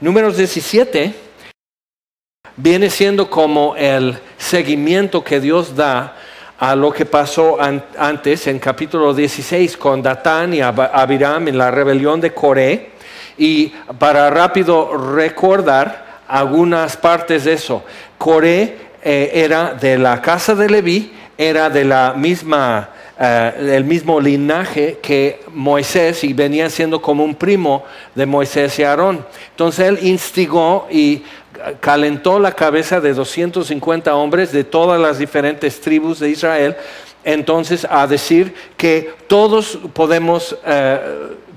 Números 17 viene siendo como el seguimiento que Dios da a lo que pasó antes en capítulo 16 con Datán y Abiram en la rebelión de Coré. Y para rápido recordar algunas partes de eso, Coré era de la casa de Leví, era de la misma el mismo linaje que Moisés y venía siendo como un primo de Moisés y Aarón. Entonces él instigó y calentó la cabeza de 250 hombres de todas las diferentes tribus de Israel, entonces a decir que todos podemos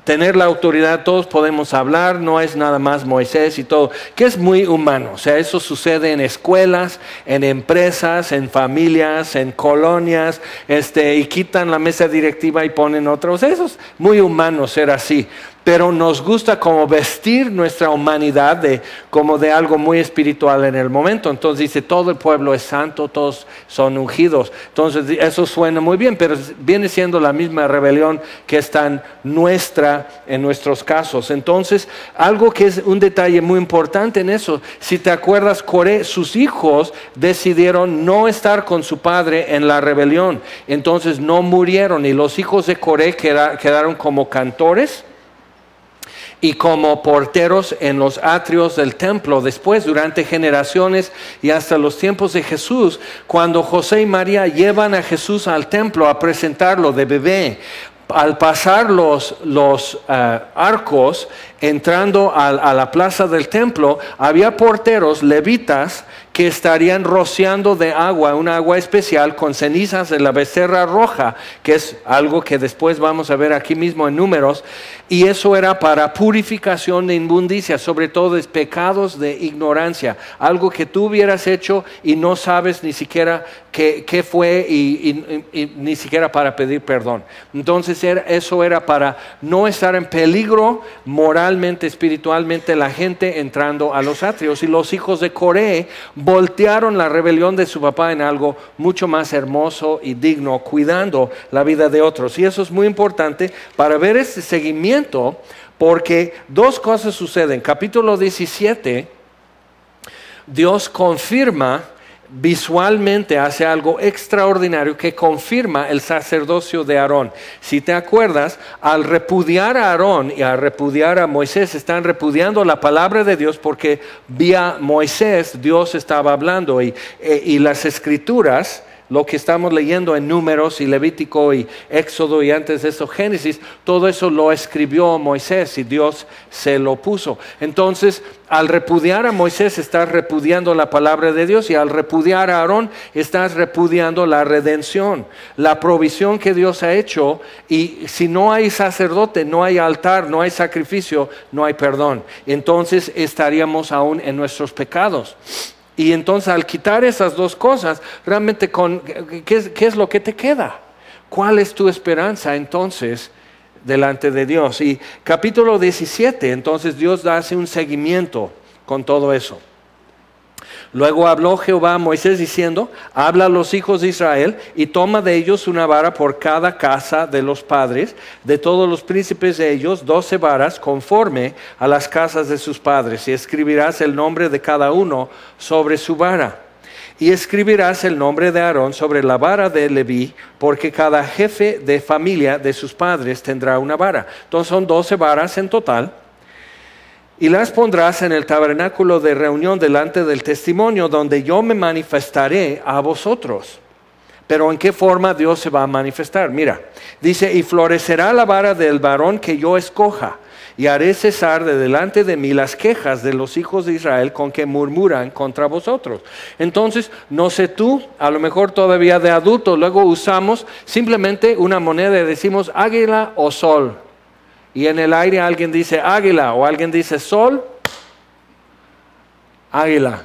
tener la autoridad, todos podemos hablar, no es nada más Moisés y todo, que es muy humano. O sea, eso sucede en escuelas, en empresas, en familias, en colonias, y quitan la mesa directiva y ponen otra. O sea, eso es muy humano ser así. Pero nos gusta como vestir nuestra humanidad como de algo muy espiritual en el momento. Entonces dice, todo el pueblo es santo, todos son ungidos. Entonces eso suena muy bien, pero viene siendo la misma rebelión que es tan nuestra en nuestros casos. Entonces, algo que es un detalle muy importante en eso, si te acuerdas, Coré, sus hijos decidieron no estar con su padre en la rebelión. Entonces no murieron y los hijos de Coré quedaron como cantores y como porteros en los atrios del templo. Después, durante generaciones y hasta los tiempos de Jesús, cuando José y María llevan a Jesús al templo a presentarlo de bebé, al pasar los arcos, entrando a la plaza del templo, había porteros levitas que estarían rociando de agua, una agua especial con cenizas de la becerra roja, que es algo que después vamos a ver aquí mismo en Números, y eso era para purificación de inmundicia, sobre todo de pecados de ignorancia, algo que tú hubieras hecho y no sabes ni siquiera qué fue y ni siquiera para pedir perdón. Entonces eso era para no estar en peligro moralmente, espiritualmente, la gente entrando a los atrios. Y los hijos de Coré voltearon la rebelión de su papá en algo mucho más hermoso y digno, cuidando la vida de otros. Y eso es muy importante para ver este seguimiento, porque dos cosas suceden. Capítulo 17, Dios confirma visualmente, hace algo extraordinario que confirma el sacerdocio de Aarón. Si te acuerdas, al repudiar a Aarón y al repudiar a Moisés, están repudiando la palabra de Dios, porque vía Moisés Dios estaba hablando y las escrituras, lo que estamos leyendo en Números y Levítico y Éxodo y antes de eso Génesis, todo eso lo escribió Moisés y Dios se lo puso. Entonces, al repudiar a Moisés estás repudiando la palabra de Dios, y al repudiar a Aarón estás repudiando la redención, la provisión que Dios ha hecho. Y si no hay sacerdote, no hay altar, no hay sacrificio, no hay perdón. Entonces estaríamos aún en nuestros pecados. Y entonces al quitar esas dos cosas, realmente ¿qué es lo que te queda? ¿Cuál es tu esperanza entonces delante de Dios? Y capítulo 17, entonces Dios hace un seguimiento con todo eso. Luego habló Jehová a Moisés diciendo, habla a los hijos de Israel y toma de ellos una vara por cada casa de los padres, de todos los príncipes de ellos, 12 varas conforme a las casas de sus padres, y escribirás el nombre de cada uno sobre su vara. Y escribirás el nombre de Aarón sobre la vara de Leví, porque cada jefe de familia de sus padres tendrá una vara. Entonces son 12 varas en total. Y las pondrás en el tabernáculo de reunión delante del testimonio, donde yo me manifestaré a vosotros. Pero ¿en qué forma Dios se va a manifestar? Mira, dice, y florecerá la vara del varón que yo escoja, y haré cesar de delante de mí las quejas de los hijos de Israel con que murmuran contra vosotros. Entonces, no sé tú, a lo mejor todavía de adulto, luego usamos simplemente una moneda y decimos águila o sol. Y en el aire alguien dice águila o alguien dice sol, águila.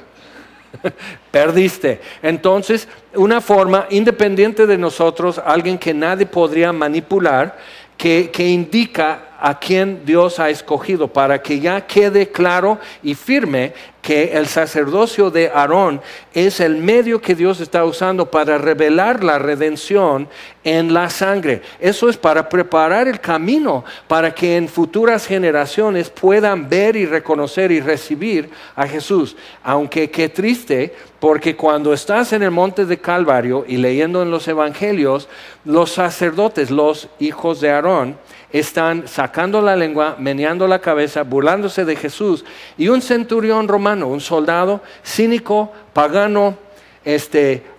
Perdiste. Entonces, una forma independiente de nosotros, alguien que nadie podría manipular, que indica a quién Dios ha escogido, para que ya quede claro y firme que el sacerdocio de Aarón es el medio que Dios está usando para revelar la redención en la sangre. Eso es para preparar el camino para que en futuras generaciones puedan ver y reconocer y recibir a Jesús. Aunque qué triste, porque cuando estás en el monte de Calvario y leyendo en los evangelios, los sacerdotes, los hijos de Aarón, están sacando la lengua, meneando la cabeza, burlándose de Jesús. Y un centurión romano, un soldado cínico, pagano,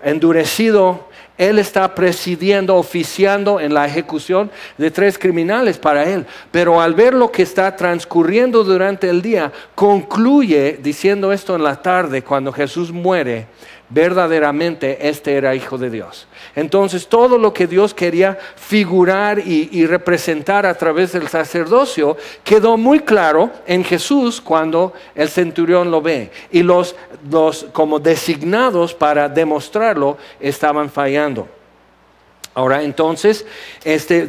endurecido, él está presidiendo, oficiando en la ejecución de 3 criminales para él. Pero al ver lo que está transcurriendo durante el día, concluye diciendo esto en la tarde, cuando Jesús muere: verdaderamente este era Hijo de Dios. Entonces todo lo que Dios quería figurar y representar a través del sacerdocio quedó muy claro en Jesús cuando el centurión lo ve, y los como designados para demostrarlo estaban fallando. Ahora entonces,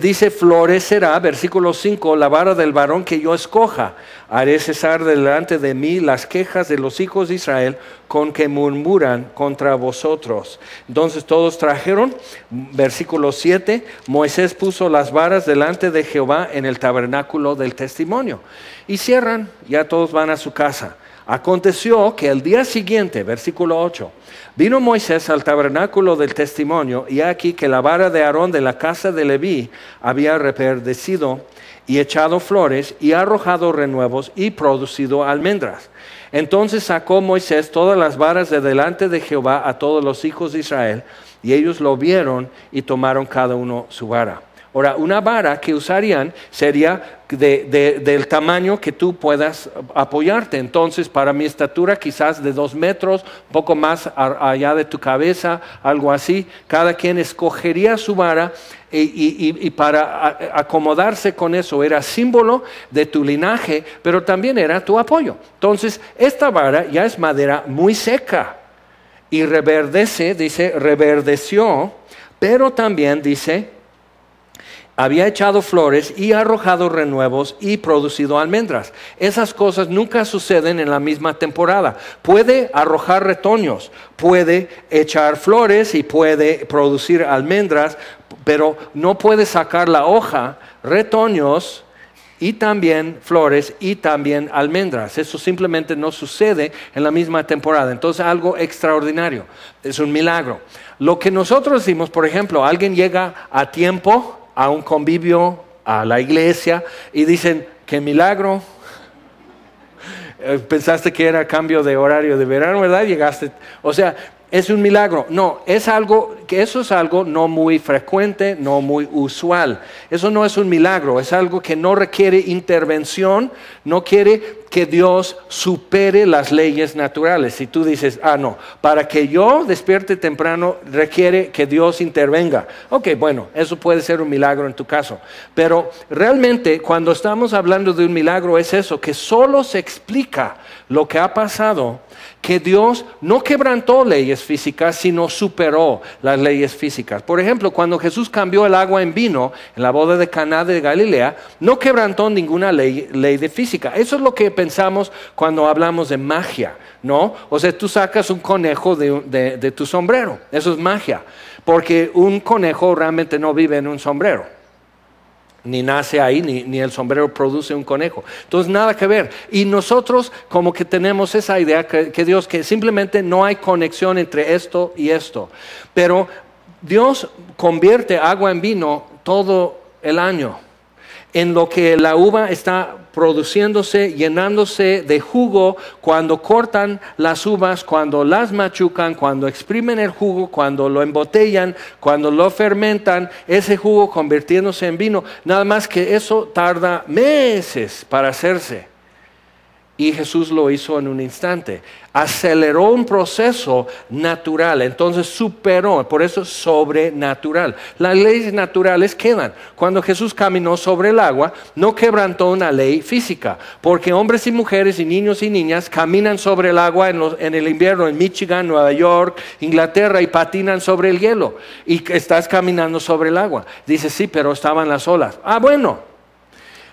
dice: florecerá, versículo 5, la vara del varón que yo escoja. Haré cesar delante de mí las quejas de los hijos de Israel con que murmuran contra vosotros. Entonces todos trajeron, versículo 7, Moisés puso las varas delante de Jehová en el tabernáculo del testimonio. Y cierran, ya todos van a su casa. Aconteció que el día siguiente, versículo 8, vino Moisés al tabernáculo del testimonio, y aquí que la vara de Aarón de la casa de Leví había reverdecido y echado flores y arrojado renuevos y producido almendras. Entonces sacó Moisés todas las varas de delante de Jehová a todos los hijos de Israel, y ellos lo vieron y tomaron cada uno su vara. Ahora, una vara que usarían sería del tamaño que tú puedas apoyarte. Entonces, para mi estatura, quizás de 2 metros, un poco más allá de tu cabeza, algo así. Cada quien escogería su vara y para acomodarse con eso era símbolo de tu linaje, pero también era tu apoyo. Entonces, esta vara ya es madera muy seca y reverdece, dice, reverdeció, pero también dice: había echado flores y arrojado renuevos y producido almendras. Esas cosas nunca suceden en la misma temporada. Puede arrojar retoños, puede echar flores y puede producir almendras, pero no puede sacar la hoja, retoños y también flores y también almendras. Eso simplemente no sucede en la misma temporada. Entonces, algo extraordinario, es un milagro. Lo que nosotros decimos, por ejemplo, alguien llega a tiempo a un convivio, a la iglesia, y dicen: ¡qué milagro! Pensaste que era cambio de horario de verano, ¿verdad? Llegaste, o sea, es un milagro. No, eso es algo no muy frecuente, no muy usual. Eso no es un milagro, es algo que no requiere intervención, no quiere que Dios supere las leyes naturales. Si tú dices: no, para que yo despierte temprano requiere que Dios intervenga. Ok, bueno, eso puede ser un milagro en tu caso. Pero realmente cuando estamos hablando de un milagro es eso, que solo se explica lo que ha pasado, que Dios no quebrantó leyes físicas, sino superó las leyes físicas. Por ejemplo, cuando Jesús cambió el agua en vino en la boda de Caná de Galilea, no quebrantó ninguna ley de física. Eso es lo que pensamos cuando hablamos de magia, ¿no? O sea, tú sacas un conejo de tu sombrero, eso es magia, porque un conejo realmente no vive en un sombrero. Ni nace ahí, ni el sombrero produce un conejo. Entonces, nada que ver. Y nosotros como que tenemos esa idea que Dios, que simplemente no hay conexión entre esto y esto. Pero Dios convierte agua en vino todo el año. En lo que la uva está produciéndose, llenándose de jugo, cuando cortan las uvas, cuando las machucan, cuando exprimen el jugo, cuando lo embotellan, cuando lo fermentan, ese jugo convirtiéndose en vino. Nada más que eso tarda meses para hacerse. Y Jesús lo hizo en un instante. Aceleró un proceso natural, entonces superó, por eso sobrenatural. Las leyes naturales quedan. Cuando Jesús caminó sobre el agua, no quebrantó una ley física, porque hombres y mujeres y niños y niñas caminan sobre el agua en el invierno en Michigan, Nueva York, Inglaterra, y patinan sobre el hielo. Y estás caminando sobre el agua. Dice: sí, pero estaban las olas. Bueno.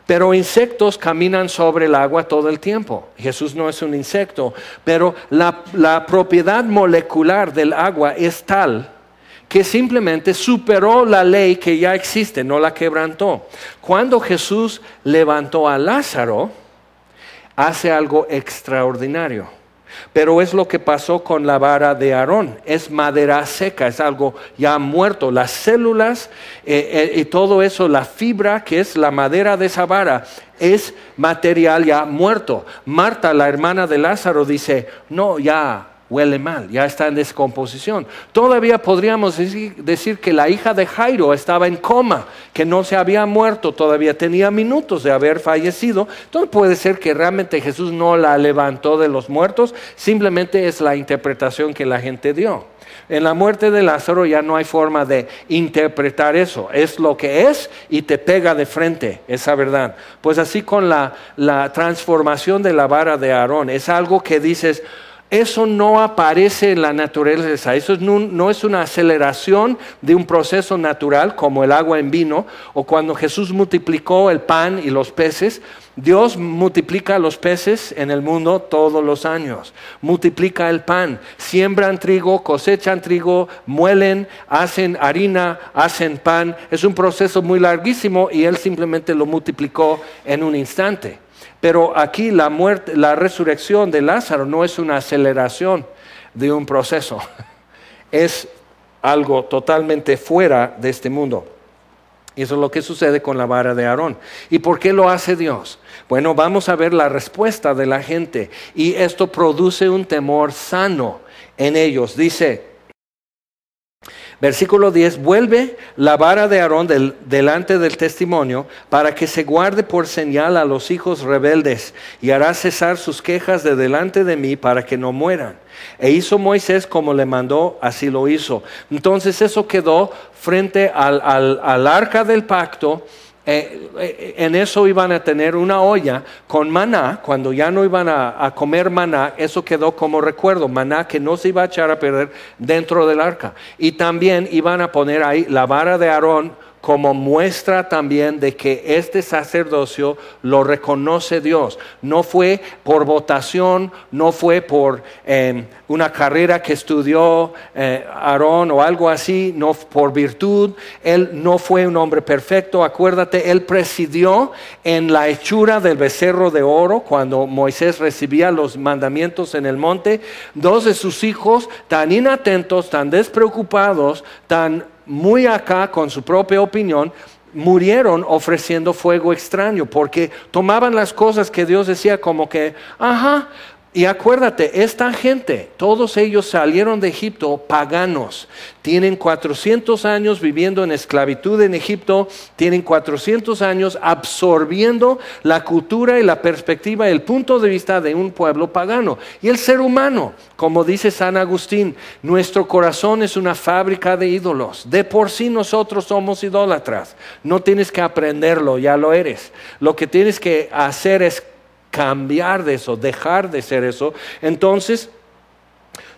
Pero insectos caminan sobre el agua todo el tiempo. Jesús no es un insecto, pero la propiedad molecular del agua es tal que simplemente superó la ley que ya existe, no la quebrantó. Cuando Jesús levantó a Lázaro, hace algo extraordinario. Pero es lo que pasó con la vara de Aarón. Es madera seca, es algo ya muerto. Las células y todo eso, la fibra que es la madera de esa vara, es material ya muerto. Marta, la hermana de Lázaro, dice, no, ya huele mal, ya está en descomposición. Todavía podríamos decir que la hija de Jairo estaba en coma, que no se había muerto, todavía tenía minutos de haber fallecido. Entonces puede ser que realmente Jesús no la levantó de los muertos, simplemente es la interpretación que la gente dio. En la muerte de Lázaro ya no hay forma de interpretar eso, es lo que es y te pega de frente esa verdad. Pues así con la transformación de la vara de Aarón, es algo que dices, eso no aparece en la naturaleza, eso no es una aceleración de un proceso natural como el agua en vino, o cuando Jesús multiplicó el pan y los peces. Dios multiplica los peces en el mundo todos los años, multiplica el pan, siembran trigo, cosechan trigo, muelen, hacen harina, hacen pan. Es un proceso muy larguísimo y Él simplemente lo multiplicó en un instante. Pero aquí la muerte, la resurrección de Lázaro no es una aceleración de un proceso, es algo totalmente fuera de este mundo. Y eso es lo que sucede con la vara de Aarón. ¿Y por qué lo hace Dios? Bueno, vamos a ver la respuesta de la gente. Y esto produce un temor sano en ellos. Dice, versículo 10, vuelve la vara de Aarón delante del testimonio para que se guarde por señal a los hijos rebeldes y hará cesar sus quejas de delante de mí para que no mueran. E hizo Moisés como le mandó, así lo hizo. Entonces eso quedó frente al arca del pacto. En eso iban a tener una olla con maná. Cuando ya no iban a comer maná, eso quedó como recuerdo, maná que no se iba a echar a perder dentro del arca. Y también iban a poner ahí la vara de Aarón como muestra también de que este sacerdocio lo reconoce Dios. No fue por votación, no fue por una carrera que estudió Aarón o algo así, no por virtud. Él no fue un hombre perfecto, acuérdate, él presidió en la hechura del becerro de oro cuando Moisés recibía los mandamientos en el monte. Dos de sus hijos, tan inatentos, tan despreocupados, tan muy acá con su propia opinión, murieron ofreciendo fuego extraño, porque tomaban las cosas que Dios decía como que, ajá. Y acuérdate, esta gente, todos ellos salieron de Egipto paganos, tienen 400 años viviendo en esclavitud en Egipto, tienen 400 años absorbiendo la cultura y la perspectiva y el punto de vista de un pueblo pagano. Y el ser humano, como dice San Agustín, nuestro corazón es una fábrica de ídolos. De por sí nosotros somos idólatras, no tienes que aprenderlo, ya lo eres. Lo que tienes que hacer es cambiar de eso, dejar de ser eso. Entonces,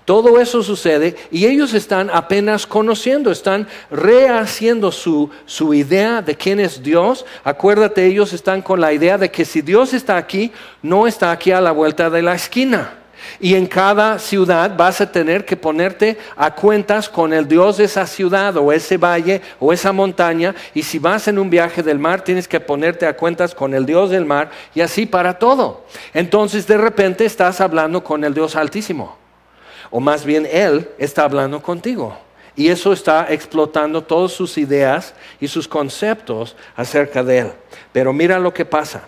todo eso sucede y ellos están apenas conociendo, están rehaciendo su idea de quién es Dios. Acuérdate, ellos están con la idea de que si Dios está aquí, no está aquí a la vuelta de la esquina. Y en cada ciudad vas a tener que ponerte a cuentas con el Dios de esa ciudad o ese valle o esa montaña. Y si vas en un viaje del mar, tienes que ponerte a cuentas con el Dios del mar y así para todo. Entonces de repente estás hablando con el Dios Altísimo. O más bien Él está hablando contigo. Y eso está explotando todas sus ideas y sus conceptos acerca de Él. Pero mira lo que pasa.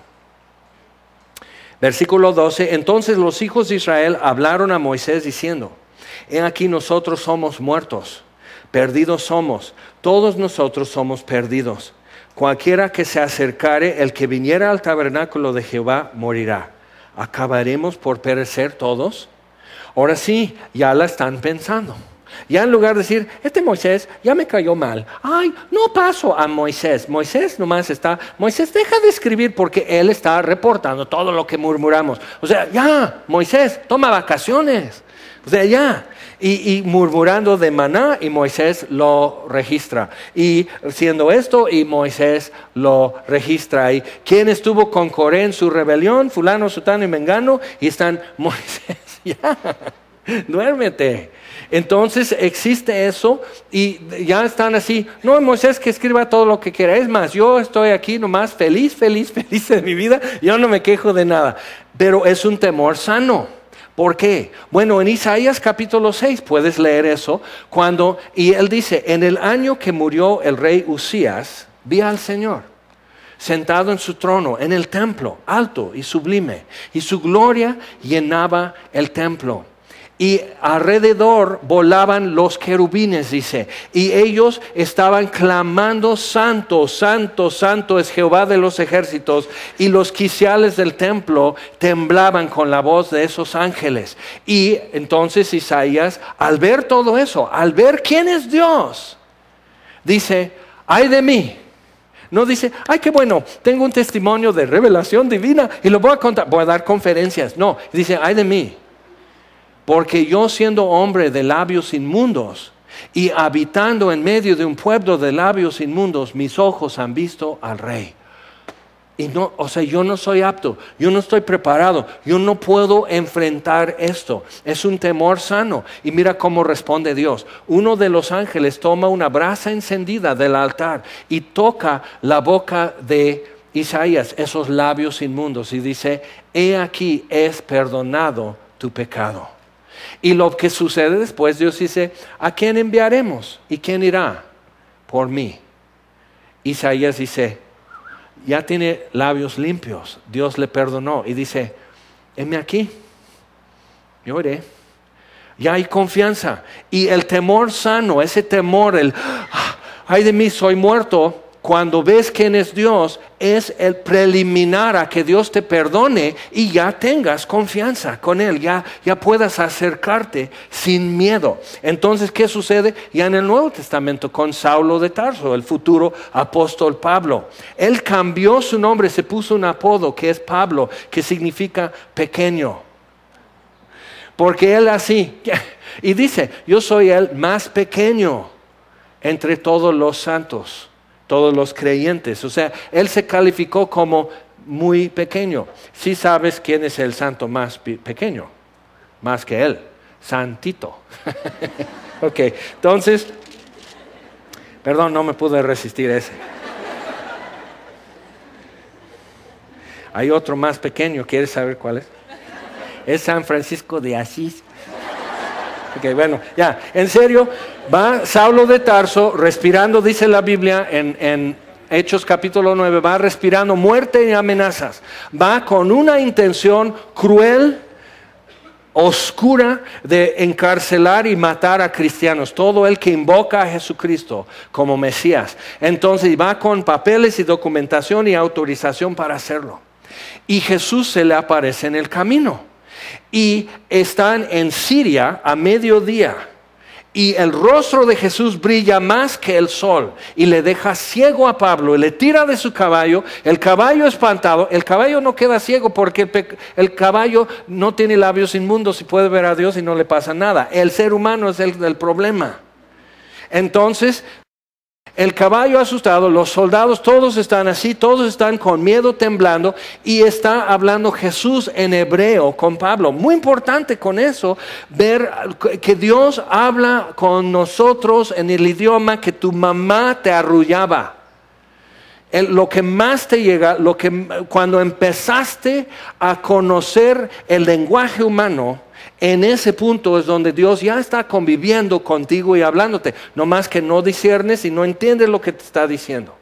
Versículo 12, entonces los hijos de Israel hablaron a Moisés diciendo, he aquí nosotros somos muertos, perdidos somos, todos nosotros somos perdidos. Cualquiera que se acercare, el que viniera al tabernáculo de Jehová, morirá. ¿Acabaremos por perecer todos? Ahora sí, ya la están pensando. Ya en lugar de decir, este Moisés ya me cayó mal. Ay, no paso a Moisés. Moisés nomás está, Moisés deja de escribir porque él está reportando todo lo que murmuramos. O sea, ya, Moisés, toma vacaciones. O sea, ya. Y murmurando de Maná, y Moisés lo registra. Y siendo esto, y Moisés lo registra. Y ¿quién estuvo con Coré en su rebelión? Fulano, sutano y mengano. Y están Moisés, ya, duérmete. Entonces existe eso y ya están así. No, Moisés que escriba todo lo que quiera. Es más, yo estoy aquí nomás feliz de mi vida. Yo no me quejo de nada. Pero es un temor sano. ¿Por qué? Bueno, en Isaías capítulo 6 puedes leer eso. Y él dice, en el año que murió el rey Usías, vi al Señor sentado en su trono, en el templo, alto y sublime. Y su gloria llenaba el templo. Y alrededor volaban los querubines, dice, y ellos estaban clamando, santo, santo, santo es Jehová de los ejércitos, y los quiciales del templo temblaban con la voz de esos ángeles. Y entonces Isaías, al ver todo eso, al ver quién es Dios, dice, ay de mí. No dice, ay qué bueno, tengo un testimonio de revelación divina y lo voy a contar, voy a dar conferencias. No, dice, ay de mí. Porque yo siendo hombre de labios inmundos y habitando en medio de un pueblo de labios inmundos, mis ojos han visto al Rey. Y no, o sea, yo no soy apto, yo no estoy preparado, yo no puedo enfrentar esto. Es un temor sano. Y mira cómo responde Dios. Uno de los ángeles toma una brasa encendida del altar y toca la boca de Isaías, esos labios inmundos, y dice, he aquí es perdonado tu pecado. Y lo que sucede después, Dios dice, ¿a quién enviaremos? ¿Y quién irá por mí? Isaías dice, ya tiene labios limpios, Dios le perdonó. Y dice, heme aquí, yo iré. Ya hay confianza. Y el temor sano, ese temor, ay de mí, soy muerto. Cuando ves quién es Dios, es el preliminar a que Dios te perdone y ya tengas confianza con Él, ya puedas acercarte sin miedo. Entonces, ¿qué sucede? Ya en el Nuevo Testamento con Saulo de Tarso, el futuro apóstol Pablo. Él cambió su nombre, se puso un apodo que es Pablo, que significa pequeño. Porque él así, y dice, yo soy el más pequeño entre todos los santos. Todos los creyentes, o sea, él se calificó como muy pequeño. Sí sabes quién es el santo más pequeño, más que él, santito. Ok, entonces, perdón, no me pude resistir ese. Hay otro más pequeño, ¿quieres saber cuál es? Es San Francisco de Asís. Ok, bueno, ya, en serio, va Saulo de Tarso respirando, dice la Biblia en Hechos capítulo 9, va respirando muerte y amenazas, va con una intención cruel, oscura de encarcelar y matar a cristianos, todo el que invoca a Jesucristo como Mesías. Entonces va con papeles y documentación y autorización para hacerlo. Y Jesús se le aparece en el camino. Y están en Siria a mediodía y el rostro de Jesús brilla más que el sol y le deja ciego a Pablo y le tira de su caballo, el caballo espantado, el caballo no queda ciego porque el caballo no tiene labios inmundos y puede ver a Dios y no le pasa nada. El ser humano es el problema. Entonces el caballo asustado, los soldados todos están así, todos están con miedo, temblando, y está hablando Jesús en hebreo con Pablo. Muy importante con eso, ver que Dios habla con nosotros en el idioma que tu mamá te arrullaba. Lo que más te llega, cuando empezaste a conocer el lenguaje humano, en ese punto es donde Dios ya está conviviendo contigo y hablándote. No más que no disiernes y no entiendes lo que te está diciendo.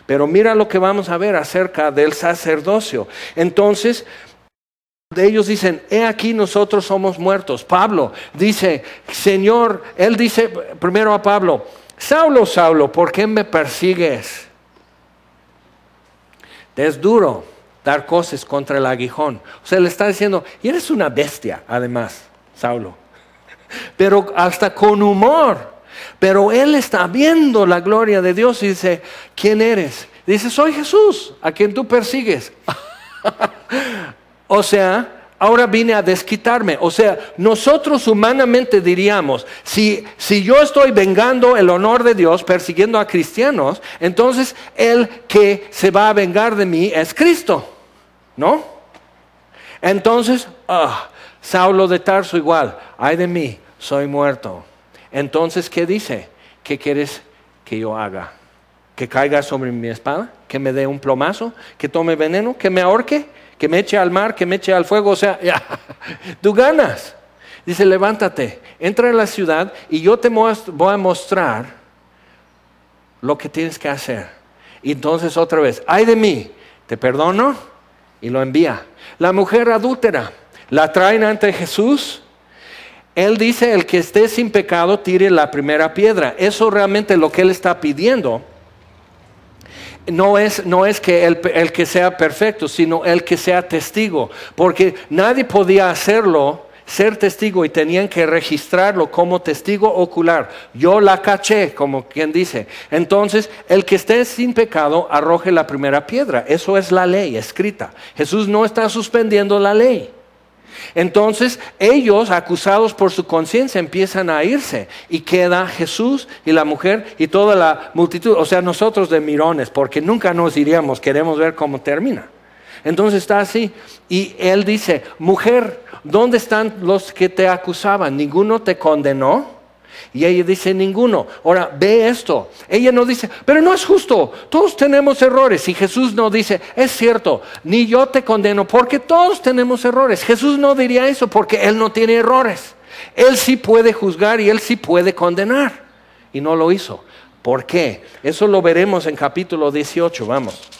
Pero mira lo que vamos a ver acerca del sacerdocio. Entonces, ellos dicen, he aquí nosotros somos muertos. Pablo dice, Señor, él dice primero a Pablo, Saulo, Saulo, ¿por qué me persigues? Te es duro dar cosas contra el aguijón. O sea, le está diciendo, y eres una bestia, además, Saulo. Pero hasta con humor. Pero él está viendo la gloria de Dios y dice, ¿quién eres? Dice, soy Jesús, a quien tú persigues. O sea, ahora vine a desquitarme. O sea, nosotros humanamente diríamos, si yo estoy vengando el honor de Dios, persiguiendo a cristianos, entonces el que se va a vengar de mí es Cristo, ¿no? Entonces, Saulo de Tarso igual, ay de mí, soy muerto. Entonces, ¿qué dice? ¿Qué quieres que yo haga? ¿Que caiga sobre mi espada? ¿Que me dé un plomazo? ¿Que tome veneno? ¿Que me ahorque? ¿Que me eche al mar? ¿Que me eche al fuego? O sea, ya, tú ganas. Dice, levántate, entra en la ciudad y yo te voy a mostrar lo que tienes que hacer. Y entonces otra vez, ay de mí, te perdono, y lo envía. La mujer adúltera, la traen ante Jesús. Él dice, el que esté sin pecado tire la primera piedra. Eso realmente lo que él está pidiendo. No es que el que sea perfecto, sino el que sea testigo. Porque nadie podía hacerlo, ser testigo, y tenían que registrarlo como testigo ocular. Yo la caché, como quien dice. Entonces, el que esté sin pecado, arroje la primera piedra. Eso es la ley escrita. Jesús no está suspendiendo la ley. Entonces ellos, acusados por su conciencia, empiezan a irse y queda Jesús y la mujer y toda la multitud, o sea, nosotros de mirones, porque nunca nos iríamos, queremos ver cómo termina. Entonces está así y él dice, mujer, ¿dónde están los que te acusaban? ¿Ninguno te condenó? Y ella dice, ninguno. Ahora, ve esto. Ella no dice, pero no es justo, todos tenemos errores. Y Jesús no dice, es cierto, ni yo te condeno, porque todos tenemos errores. Jesús no diría eso porque Él no tiene errores. Él sí puede juzgar y Él sí puede condenar. Y no lo hizo. ¿Por qué? Eso lo veremos en capítulo 18, vamos.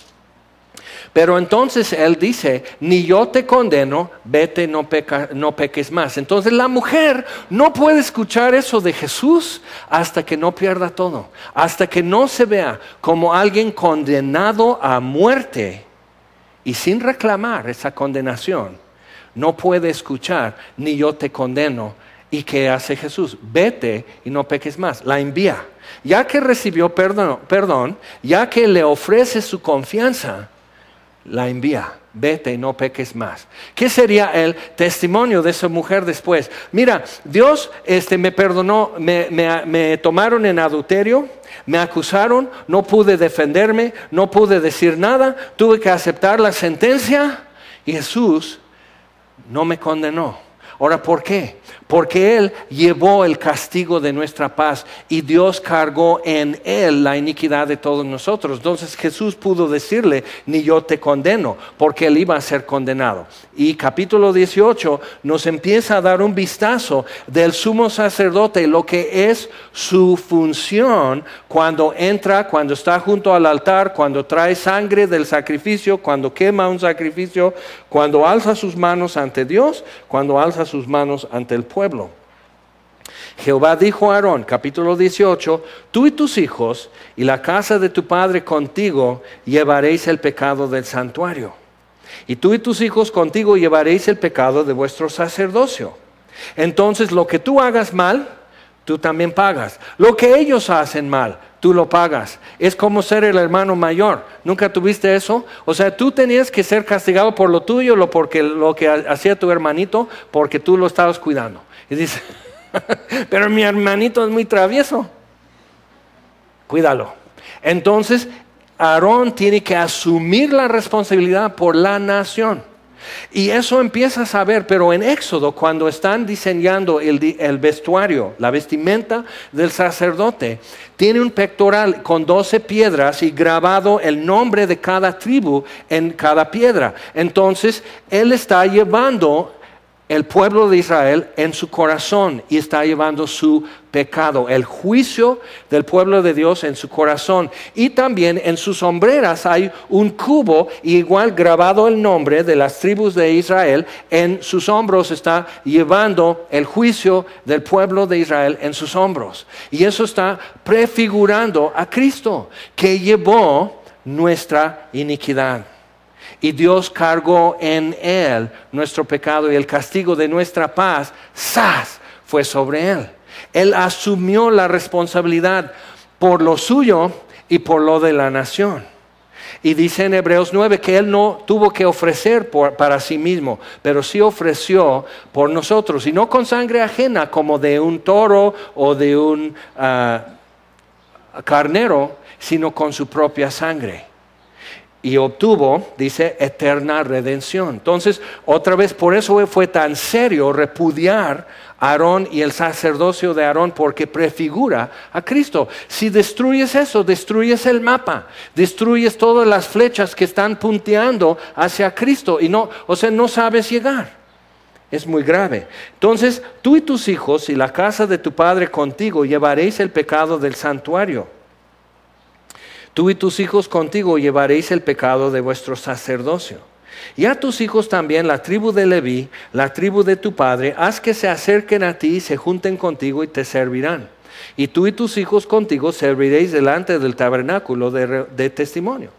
Pero entonces Él dice, ni yo te condeno, vete, no peques más. Entonces la mujer no puede escuchar eso de Jesús hasta que no pierda todo. Hasta que no se vea como alguien condenado a muerte y sin reclamar esa condenación. No puede escuchar, ni yo te condeno. ¿Y qué hace Jesús? Vete y no peques más. La envía. Ya que recibió perdón, ya que le ofrece su confianza, la envía, vete y no peques más. ¿Qué sería el testimonio de esa mujer después? Mira, Dios me perdonó, me tomaron en adulterio, me acusaron, no pude defenderme, no pude decir nada, tuve que aceptar la sentencia y Jesús no me condenó. Ahora, ¿por qué? Porque Él llevó el castigo de nuestra paz y Dios cargó en Él la iniquidad de todos nosotros. Entonces Jesús pudo decirle, ni yo te condeno, porque Él iba a ser condenado. Y capítulo 18 nos empieza a dar un vistazo del sumo sacerdote, lo que es su función cuando entra, cuando está junto al altar, cuando trae sangre del sacrificio, cuando quema un sacrificio, cuando alza sus manos ante Dios, cuando alza sus manos ante el pueblo. Jehová dijo a Aarón, capítulo 18, tú y tus hijos y la casa de tu padre contigo llevaréis el pecado del santuario. Y tú y tus hijos contigo llevaréis el pecado de vuestro sacerdocio. Entonces lo que tú hagas mal, tú también pagas. Lo que ellos hacen mal, tú lo pagas. Es como ser el hermano mayor. ¿Nunca tuviste eso? O sea, tú tenías que ser castigado por lo tuyo, lo que hacía tu hermanito, porque tú lo estabas cuidando. Y dice, pero mi hermanito es muy travieso. Cuídalo. Entonces, Aarón tiene que asumir la responsabilidad por la nación. Y eso empieza a saber, pero en Éxodo, cuando están diseñando el vestuario, la vestimenta del sacerdote, tiene un pectoral con 12 piedras y grabado el nombre de cada tribu en cada piedra. Entonces, él está llevando el pueblo de Israel en su corazón y está llevando su pecado, el juicio del pueblo de Dios en su corazón. Y también en sus hombreras hay un cubo igual grabado el nombre de las tribus de Israel. En sus hombros está llevando el juicio del pueblo de Israel en sus hombros. Y eso está prefigurando a Cristo, que llevó nuestra iniquidad. Y Dios cargó en Él nuestro pecado y el castigo de nuestra paz, ¡zas!, fue sobre Él. Él asumió la responsabilidad por lo suyo y por lo de la nación. Y dice en Hebreos 9 que Él no tuvo que ofrecer para sí mismo, pero sí ofreció por nosotros, y no con sangre ajena como de un toro o de un carnero, sino con su propia sangre. Y obtuvo, dice, eterna redención. Entonces, otra vez, por eso fue tan serio repudiar a Aarón y el sacerdocio de Aarón, porque prefigura a Cristo. Si destruyes eso, destruyes el mapa, destruyes todas las flechas que están punteando hacia Cristo y no sabes llegar. Es muy grave. Entonces, tú y tus hijos y la casa de tu padre contigo llevaréis el pecado del santuario. Tú y tus hijos contigo llevaréis el pecado de vuestro sacerdocio. Y a tus hijos también, la tribu de Leví, la tribu de tu padre, haz que se acerquen a ti y se junten contigo y te servirán. Y tú y tus hijos contigo serviréis delante del tabernáculo de testimonio.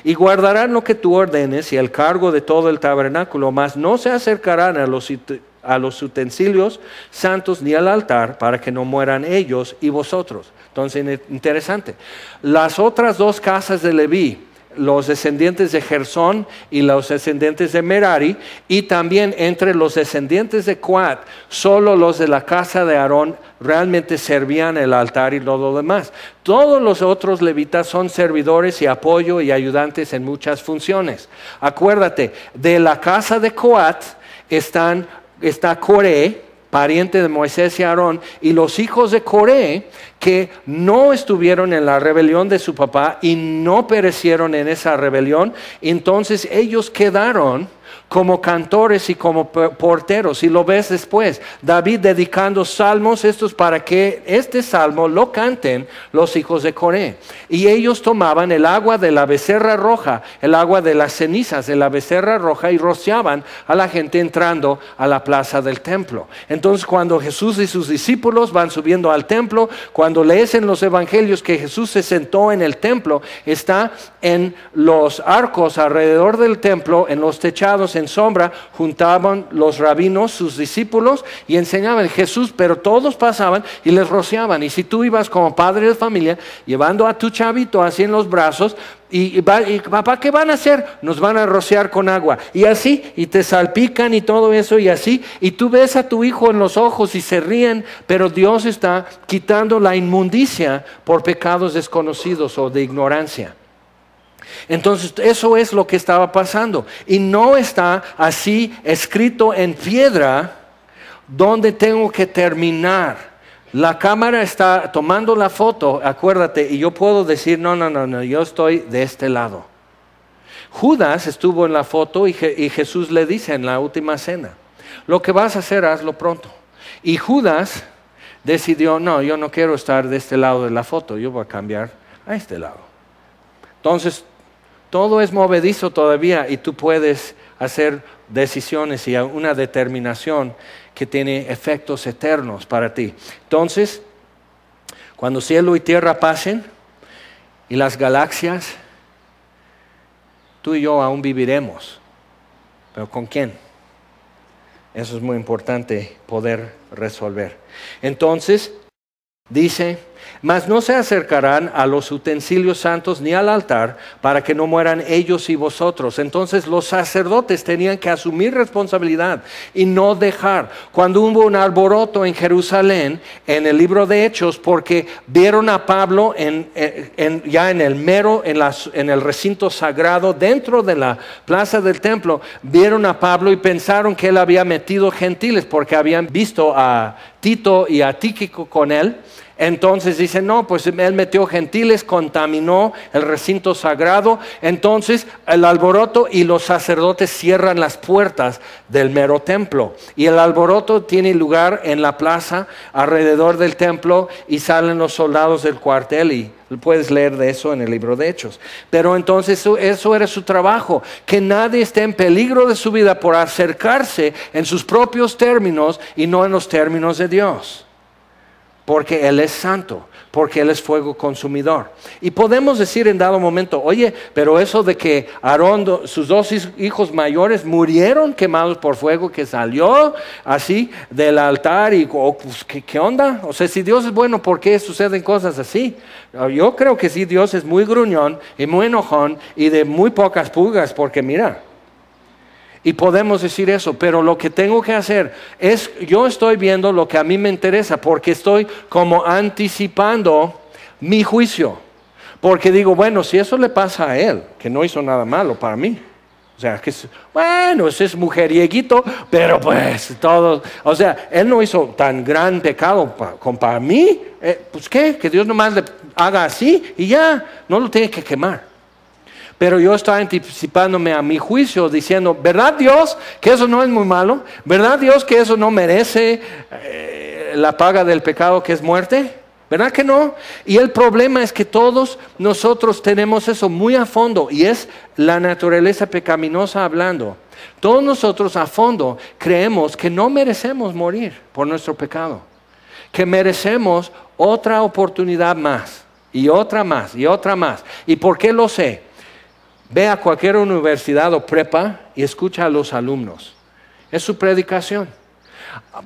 Y guardarán lo que tú ordenes y el cargo de todo el tabernáculo, mas no se acercarán a los utensilios santos ni al altar, para que no mueran ellos y vosotros. Entonces, interesante. Las otras dos casas de Leví, los descendientes de Gersón y los descendientes de Merari, y también entre los descendientes de Coat, solo los de la casa de Aarón realmente servían el altar y todo lo demás. Todos los otros levitas son servidores y apoyo y ayudantes en muchas funciones. Acuérdate, de la casa de Coat está Coré, pariente de Moisés y Aarón, y los hijos de Coré, que no estuvieron en la rebelión de su papá y no perecieron en esa rebelión. Entonces ellos quedaron como cantores y como porteros. Y lo ves después, David dedicando salmos estos para que este salmo lo canten los hijos de Coré. Y ellos tomaban el agua de la becerra roja, el agua de las cenizas de la becerra roja, y rociaban a la gente entrando a la plaza del templo. Entonces, cuando Jesús y sus discípulos van subiendo al templo, cuando lees en los evangelios que Jesús se sentó en el templo, está en los arcos alrededor del templo, en los techados, en sombra, juntaban los rabinos, sus discípulos, y enseñaban Jesús, pero todos pasaban y les rociaban. Y si tú ibas como padre de familia, llevando a tu chavito así en los brazos, y papá, ¿qué van a hacer? Nos van a rociar con agua, y así, y te salpican y todo eso, y así, y tú ves a tu hijo en los ojos y se ríen, pero Dios está quitando la inmundicia por pecados desconocidos o de ignorancia. Entonces eso es lo que estaba pasando, y no está así escrito en piedra donde tengo que terminar. La cámara está tomando la foto, acuérdate, y yo puedo decir, no, yo estoy de este lado. Judas estuvo en la foto y Jesús le dice en la última cena, lo que vas a hacer, hazlo pronto. Y Judas decidió, no, yo no quiero estar de este lado de la foto, yo voy a cambiar a este lado. Entonces, todo es movedizo todavía y tú puedes hacer decisiones y una determinación que tiene efectos eternos para ti. Entonces, cuando cielo y tierra pasen y las galaxias, tú y yo aún viviremos. ¿Pero con quién? Eso es muy importante poder resolver. Entonces, dice, mas no se acercarán a los utensilios santos ni al altar, para que no mueran ellos y vosotros. Entonces los sacerdotes tenían que asumir responsabilidad y no dejar. Cuando hubo un alboroto en Jerusalén, en el libro de Hechos, porque vieron a Pablo ya en el recinto sagrado, dentro de la plaza del templo, vieron a Pablo y pensaron que él había metido gentiles, porque habían visto a Tito y a Tíquico con él. Entonces dicen, no, pues él metió gentiles, contaminó el recinto sagrado. Entonces el alboroto, y los sacerdotes cierran las puertas del mero templo. Y el alboroto tiene lugar en la plaza alrededor del templo, y salen los soldados del cuartel, y puedes leer de eso en el libro de Hechos. Pero entonces eso era su trabajo, que nadie esté en peligro de su vida por acercarse en sus propios términos y no en los términos de Dios. porque Él es santo, porque Él es fuego consumidor. Y podemos decir en dado momento, oye, pero eso de que Aarón, sus dos hijos mayores murieron quemados por fuego, que salió así del altar, y pues, ¿qué onda? O sea, si Dios es bueno, ¿por qué suceden cosas así? Yo creo que sí, Dios es muy gruñón y muy enojón y de muy pocas pulgas, porque mira. Y podemos decir eso, pero lo que tengo que hacer es, yo estoy viendo lo que a mí me interesa, porque estoy como anticipando mi juicio. Porque digo, bueno, si eso le pasa a él, que no hizo nada malo para mí. O sea, que bueno, ese es mujerieguito, pero pues todo, o sea, él no hizo tan gran pecado para mí. Pues qué, que Dios nomás le haga así y ya, no lo tiene que quemar. Pero yo estoy anticipándome a mi juicio diciendo, ¿verdad Dios que eso no es muy malo? ¿Verdad Dios que eso no merece la paga del pecado, que es muerte? ¿Verdad que no? Y el problema es que todos nosotros tenemos eso muy a fondo, y es la naturaleza pecaminosa hablando. Todos nosotros a fondo creemos que no merecemos morir por nuestro pecado, que merecemos otra oportunidad más, y otra más, y otra más. ¿Y por qué lo sé? Ve a cualquier universidad o prepa y escucha a los alumnos. Es su predicación.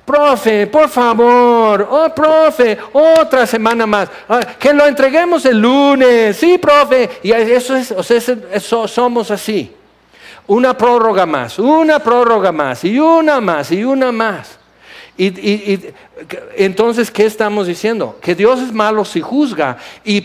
Profe, por favor, oh profe, otra semana más, que lo entreguemos el lunes, sí profe, y eso es, o sea, eso somos así. Una prórroga más, y una más, y una más. Y entonces, ¿qué estamos diciendo? Que Dios es malo si juzga,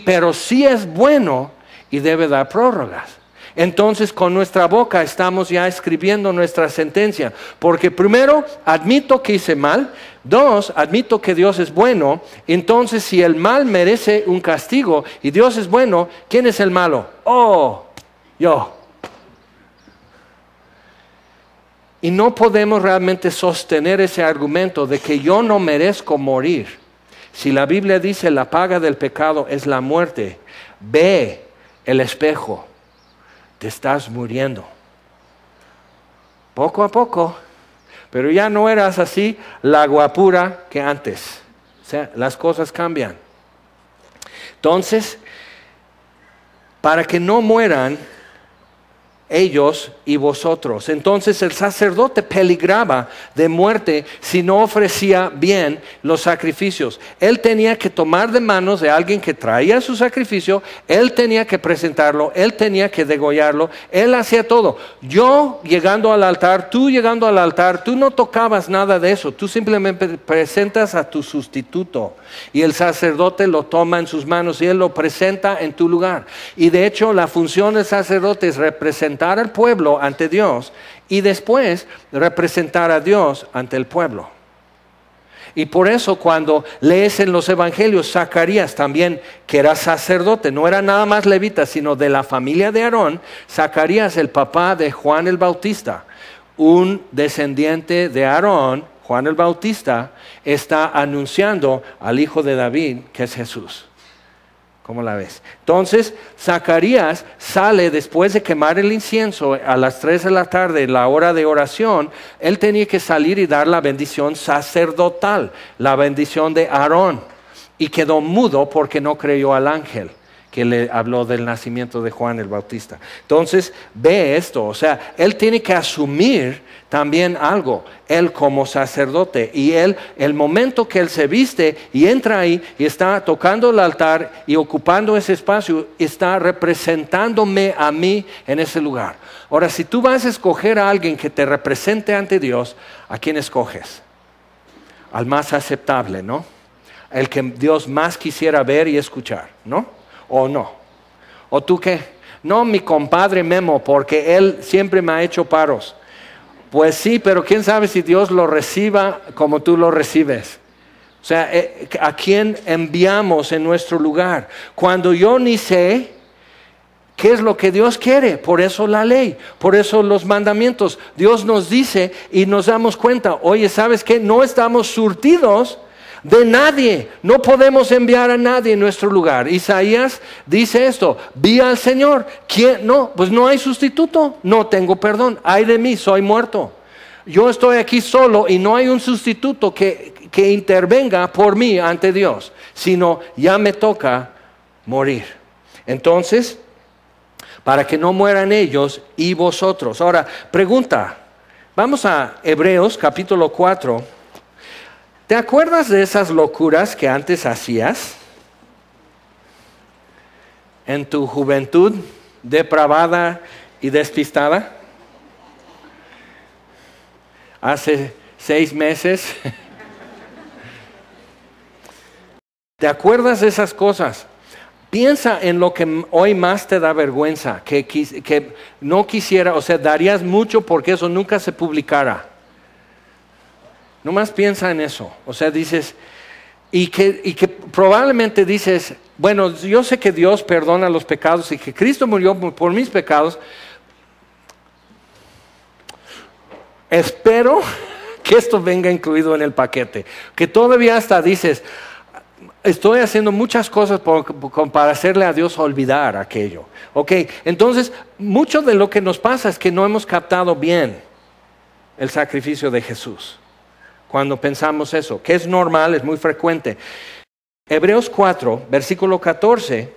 pero sí es bueno y debe dar prórrogas. Entonces con nuestra boca estamos ya escribiendo nuestra sentencia, porque primero admito que hice mal, dos, admito que Dios es bueno. Entonces si el mal merece un castigo y Dios es bueno, ¿quién es el malo? Oh, yo. Y no podemos realmente sostener ese argumento de que yo no merezco morir. Si la Biblia dice la paga del pecado es la muerte, ve el espejo. Te estás muriendo. Poco a poco. Pero ya no eras así la guapura que antes. O sea, las cosas cambian. Entonces, para que no mueran ellos y vosotros. Entonces el sacerdote peligraba de muerte si no ofrecía bien los sacrificios. Él tenía que tomar de manos de alguien que traía su sacrificio, él tenía que presentarlo, él tenía que degollarlo, él hacía todo. Yo llegando al altar, tú llegando al altar, tú no tocabas nada de eso, tú simplemente presentas a tu sustituto y el sacerdote lo toma en sus manos y él lo presenta en tu lugar. Y de hecho la función del sacerdote es representar al pueblo ante Dios y después representar a Dios ante el pueblo. Y por eso cuando lees en los evangelios, Zacarías también, que era sacerdote, no era nada más levita, sino de la familia de Aarón. Zacarías, el papá de Juan el Bautista, un descendiente de Aarón, Juan el Bautista, está anunciando al hijo de David, que es Jesús. ¿Cómo la ves? Entonces, Zacarías sale después de quemar el incienso a las 3 de la tarde, la hora de oración. Él tenía que salir y dar la bendición sacerdotal, la bendición de Aarón. Y quedó mudo porque no creyó al ángel que le habló del nacimiento de Juan el Bautista. Entonces, ve esto, o sea, él tiene que asumir también algo, él como sacerdote, y él, el momento que él se viste y entra ahí y está tocando el altar y ocupando ese espacio, está representándome a mí en ese lugar. Ahora, si tú vas a escoger a alguien que te represente ante Dios, ¿a quién escoges? Al más aceptable, ¿no? El que Dios más quisiera ver y escuchar, ¿no? ¿O no? ¿O tú qué? No, mi compadre Memo, porque él siempre me ha hecho paros. Pues sí, pero quién sabe si Dios lo reciba como tú lo recibes. O sea, ¿a quién enviamos en nuestro lugar? Cuando yo ni sé qué es lo que Dios quiere. Por eso la ley, por eso los mandamientos. Dios nos dice y nos damos cuenta, oye, ¿sabes qué? No estamos surtidos de nadie, no podemos enviar a nadie en nuestro lugar. Isaías dice esto, vi al Señor. ¿Quién? No, pues no hay sustituto, no tengo perdón, ay de mí, soy muerto. Yo estoy aquí solo y no hay un sustituto que intervenga por mí ante Dios. sino ya me toca morir. Entonces, para que no mueran ellos y vosotros. Ahora, pregunta, vamos a Hebreos capítulo 4. ¿Te acuerdas de esas locuras que antes hacías en tu juventud depravada y despistada? Hace 6 meses. ¿Te acuerdas de esas cosas? Piensa en lo que hoy más te da vergüenza, que no quisiera, o sea, darías mucho porque eso nunca se publicara. Nomás piensa en eso. O sea, dices, y que probablemente dices, bueno, yo sé que Dios perdona los pecados y que Cristo murió por mis pecados. Espero que esto venga incluido en el paquete. Que todavía hasta dices, estoy haciendo muchas cosas para hacerle a Dios olvidar aquello. Ok, entonces, mucho de lo que nos pasa es que no hemos captado bien el sacrificio de Jesús. Cuando pensamos eso, que es normal, es muy frecuente. Hebreos 4, versículo 14,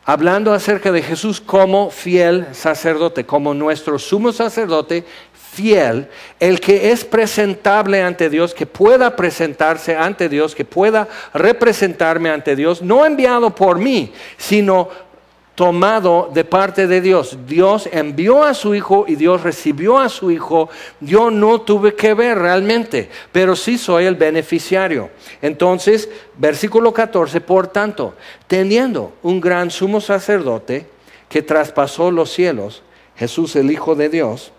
hablando acerca de Jesús como fiel sacerdote, como nuestro sumo sacerdote fiel, el que es presentable ante Dios, que pueda presentarse ante Dios, que pueda representarme ante Dios, no enviado por mí, sino tomado de parte de Dios. Dios envió a su Hijo y Dios recibió a su Hijo. Yo no tuve que ver realmente, pero sí soy el beneficiario. Entonces, versículo 14, por tanto, teniendo un gran sumo sacerdote que traspasó los cielos, Jesús el Hijo de Dios,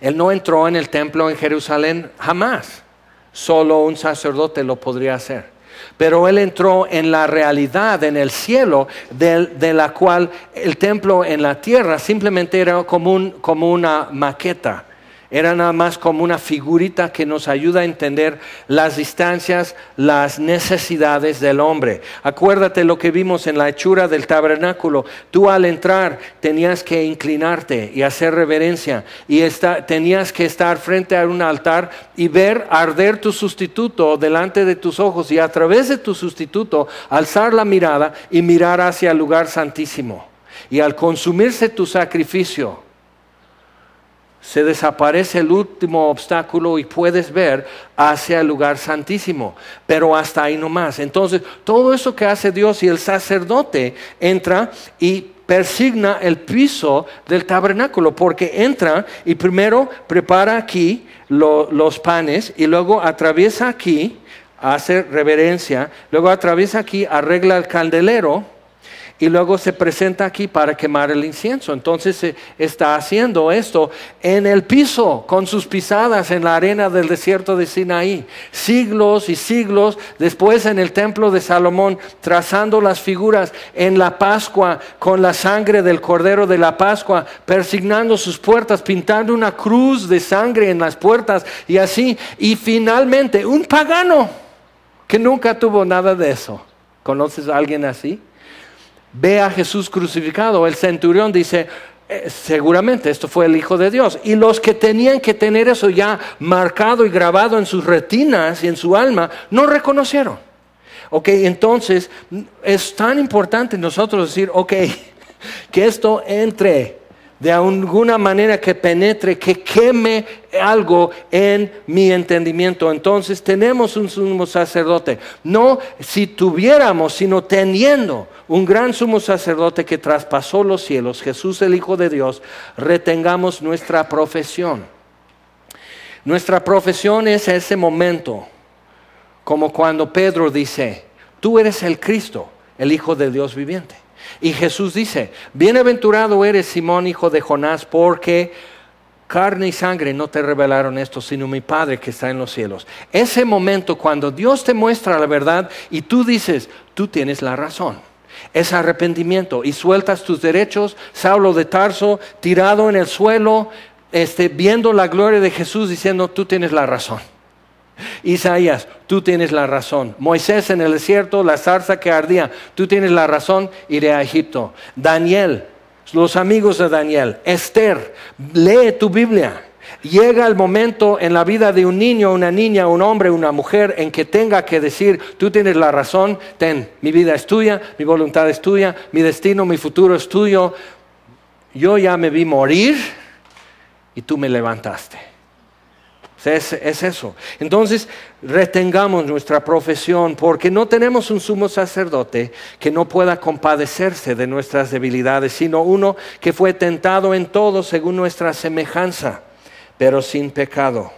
Él no entró en el templo en Jerusalén jamás. Solo un sacerdote lo podría hacer. Pero Él entró en la realidad, en el cielo, de la cual el templo en la tierra simplemente era como una maqueta. Era nada más como una figurita que nos ayuda a entender las distancias, las necesidades del hombre. Acuérdate lo que vimos en la hechura del tabernáculo. Tú al entrar tenías que inclinarte y hacer reverencia. Y tenías que estar frente a un altar y ver arder tu sustituto delante de tus ojos. Y a través de tu sustituto alzar la mirada y mirar hacia el lugar santísimo. Y al consumirse tu sacrificio, se desaparece el último obstáculo y puedes ver hacia el lugar santísimo, pero hasta ahí nomás. Entonces, todo eso que hace Dios, y el sacerdote entra y persigna el piso del tabernáculo, porque entra y primero prepara aquí los panes y luego atraviesa aquí, hace reverencia, luego atraviesa aquí, arregla el candelero, y luego se presenta aquí para quemar el incienso. Entonces se está haciendo esto en el piso, con sus pisadas en la arena del desierto de Sinaí. Siglos y siglos después en el templo de Salomón, trazando las figuras en la Pascua, con la sangre del Cordero de la Pascua, persignando sus puertas, pintando una cruz de sangre en las puertas y así. Y finalmente un pagano que nunca tuvo nada de eso. ¿Conoces a alguien así? Ve a Jesús crucificado. El centurión dice, seguramente esto fue el Hijo de Dios. Y los que tenían que tener eso ya marcado y grabado en sus retinas y en su alma, no reconocieron. Ok, entonces es tan importante nosotros decir, ok, que esto entre de alguna manera, que penetre, que queme algo en mi entendimiento. Entonces tenemos un sumo sacerdote, no si tuviéramos, sino teniendo un gran sumo sacerdote que traspasó los cielos, Jesús el Hijo de Dios. Retengamos nuestra profesión. Nuestra profesión es ese momento, como cuando Pedro dice, tú eres el Cristo, el Hijo de Dios viviente. Y Jesús dice, bienaventurado eres Simón, hijo de Jonás, porque carne y sangre no te revelaron esto, sino mi Padre que está en los cielos. Ese momento cuando Dios te muestra la verdad y tú dices, tú tienes la razón. Es arrepentimiento y sueltas tus derechos. Saulo de Tarso, tirado en el suelo, viendo la gloria de Jesús, diciendo, tú tienes la razón. Isaías, tú tienes la razón. Moisés en el desierto, la zarza que ardía, tú tienes la razón, iré a Egipto. Daniel, los amigos de Daniel, Esther, lee tu Biblia Llega el momento en la vida de un niño, una niña, un hombre, una mujer, en que tenga que decir, tú tienes la razón, mi vida es tuya, mi voluntad es tuya, mi destino, mi futuro es tuyo. Yo ya me vi morir y tú me levantaste. Es eso. Entonces, retengamos nuestra profesión, porque no tenemos un sumo sacerdote que no pueda compadecerse de nuestras debilidades, sino uno que fue tentado en todo según nuestra semejanza, pero sin pecado.